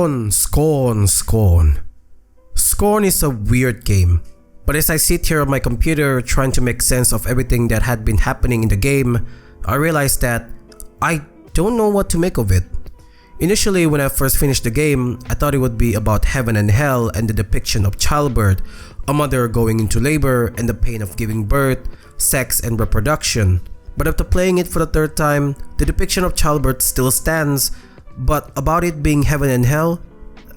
Scorn. Scorn is a weird game, but as I sit here on my computer trying to make sense of everything that had been happening in the game, I realized that I don't know what to make of it. Initially, when I first finished the game, I thought it would be about heaven and hell and the depiction of childbirth, a mother going into labor and the pain of giving birth, sex and reproduction. But after playing it for the third time, the depiction of childbirth still stands, but about it being heaven and hell,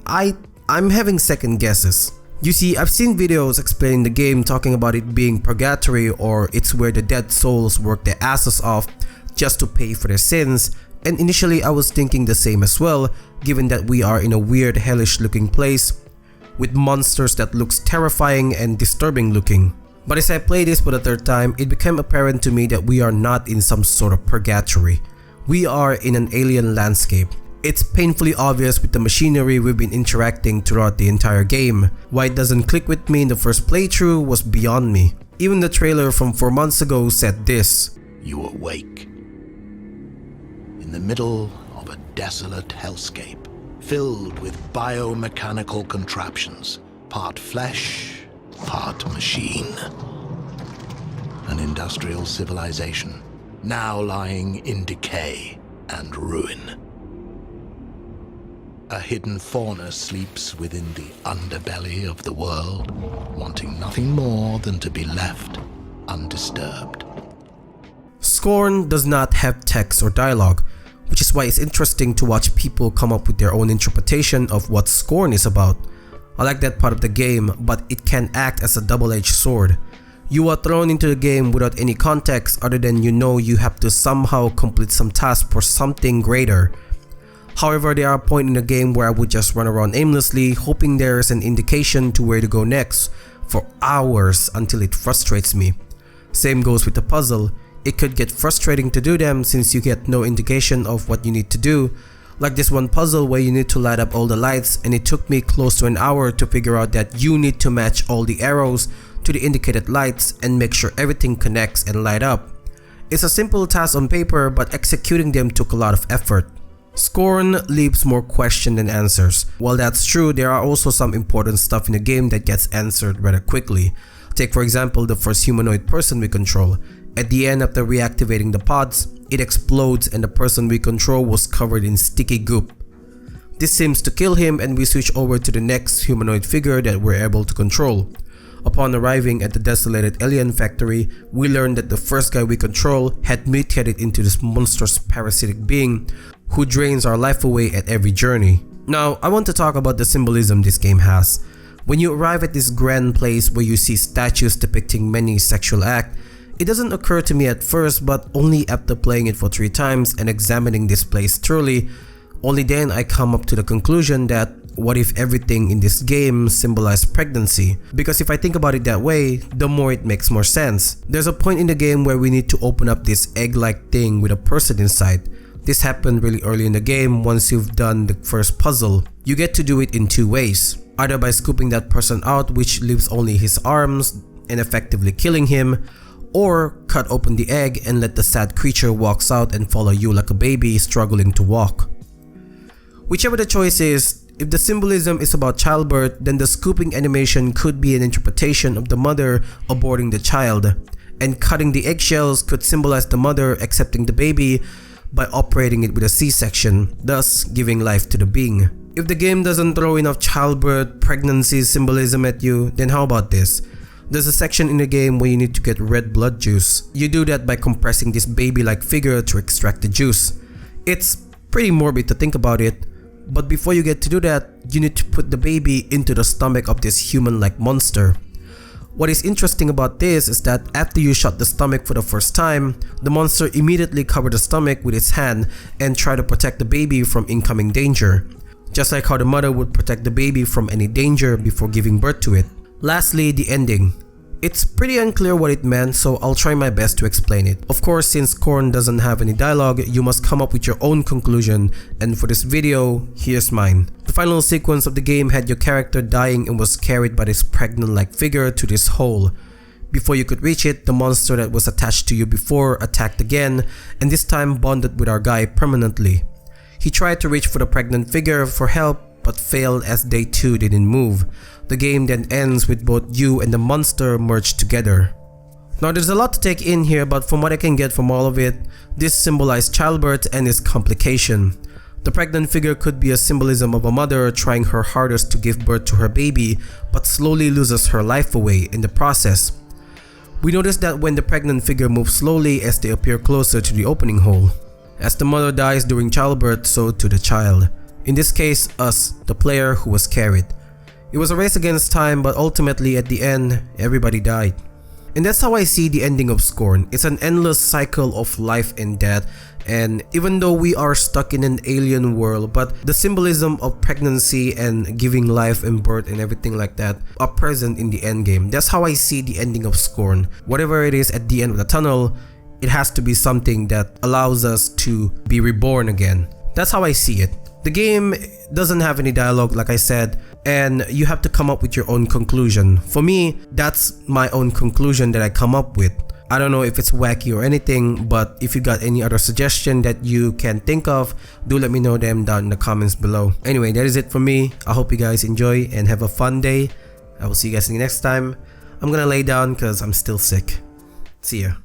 I'm having second guesses. You see, I've seen videos explaining the game talking about it being purgatory, or it's where the dead souls work their asses off just to pay for their sins, and initially I was thinking the same as well, given that we are in a weird hellish looking place with monsters that looks terrifying and disturbing looking. But as I played this for the third time, it became apparent to me that we are not in some sort of purgatory. We are in an alien landscape. It's painfully obvious with the machinery we've been interacting throughout the entire game. Why it doesn't click with me in the first playthrough was beyond me. Even the trailer from 4 months ago said this: "You awake in the middle of a desolate hellscape filled with biomechanical contraptions, part flesh, part machine. An industrial civilization now lying in decay and ruin. A hidden fauna sleeps within the underbelly of the world, wanting nothing more than to be left undisturbed." Scorn does not have text or dialogue, which is why it's interesting to watch people come up with their own interpretation of what Scorn is about. I like that part of the game, but it can act as a double-edged sword. You are thrown into the game without any context other than you have to somehow complete some task for something greater. However, there are points in the game where I would just run around aimlessly, hoping there is an indication to where to go next for hours until it frustrates me. Same goes with the puzzle. It could get frustrating to do them since you get no indication of what you need to do. Like this one puzzle where you need to light up all the lights, and it took me close to an hour to figure out that you need to match all the arrows to the indicated lights and make sure everything connects and light up. It's a simple task on paper, but executing them took a lot of effort. Scorn leaves more questions than answers. While that's true, there are also some important stuff in the game that gets answered rather quickly. Take for example the first humanoid person we control. At the end, after reactivating the pods, it explodes and the person we control was covered in sticky goop. This seems to kill him, and we switch over to the next humanoid figure that we're able to control. Upon arriving at the desolated alien factory, we learn that the first guy we control had mutated into this monstrous parasitic being who drains our life away at every journey. Now, I want to talk about the symbolism this game has. When you arrive at this grand place where you see statues depicting many sexual acts, it doesn't occur to me at first, but only after playing it for 3 times and examining this place thoroughly, only then I come up to the conclusion that what if everything in this game symbolized pregnancy? Because if I think about it that way, the more it makes more sense. There's a point in the game where we need to open up this egg-like thing with a person inside. This happened really early in the game once you've done the first puzzle. You get to do it in 2 ways. Either by scooping that person out, which leaves only his arms and effectively killing him, or cut open the egg and let the sad creature walks out and follow you like a baby struggling to walk. Whichever the choice is, if the symbolism is about childbirth, then the scooping animation could be an interpretation of the mother aborting the child, and cutting the eggshells could symbolize the mother accepting the baby by operating it with a C-section, thus giving life to the being. If the game doesn't throw enough childbirth, pregnancy symbolism at you, then how about this? There's a section in the game where you need to get red blood juice. You do that by compressing this baby-like figure to extract the juice. It's pretty morbid to think about it, but before you get to do that, you need to put the baby into the stomach of this human-like monster. What is interesting about this is that after you shot the stomach for the first time, the monster immediately covered the stomach with its hand and tried to protect the baby from incoming danger, just like how the mother would protect the baby from any danger before giving birth to it. Lastly, the ending. It's pretty unclear what it meant, so I'll try my best to explain it. Of course, since Scorn doesn't have any dialogue, you must come up with your own conclusion, and for this video, here's mine. The final sequence of the game had your character dying and was carried by this pregnant-like figure to this hole. Before you could reach it, the monster that was attached to you before attacked again, and this time bonded with our guy permanently. He tried to reach for the pregnant figure for help, but failed as they too didn't move. The game then ends with both you and the monster merged together. Now there's a lot to take in here, but from what I can get from all of it, this symbolized childbirth and its complication. The pregnant figure could be a symbolism of a mother trying her hardest to give birth to her baby, but slowly loses her life away in the process. We notice that when the pregnant figure moves slowly as they appear closer to the opening hole. As the mother dies during childbirth, so to the child. In this case, us, the player who was carried. It was a race against time, but ultimately at the end, everybody died. And that's how I see the ending of Scorn. It's an endless cycle of life and death, and even though we are stuck in an alien world, but the symbolism of pregnancy and giving life and birth and everything like that are present in the end game. That's how I see the ending of Scorn. Whatever it is at the end of the tunnel, it has to be something that allows us to be reborn again. That's how I see it. The game doesn't have any dialogue, like I said, and you have to come up with your own conclusion. For me, that's my own conclusion that I come up with. I don't know if it's wacky or anything, but if you got any other suggestion that you can think of, do let me know them down in the comments below. Anyway, that is it for me. I hope you guys enjoy and have a fun day. I will see you guys next time. I'm gonna lay down because I'm still sick. See ya.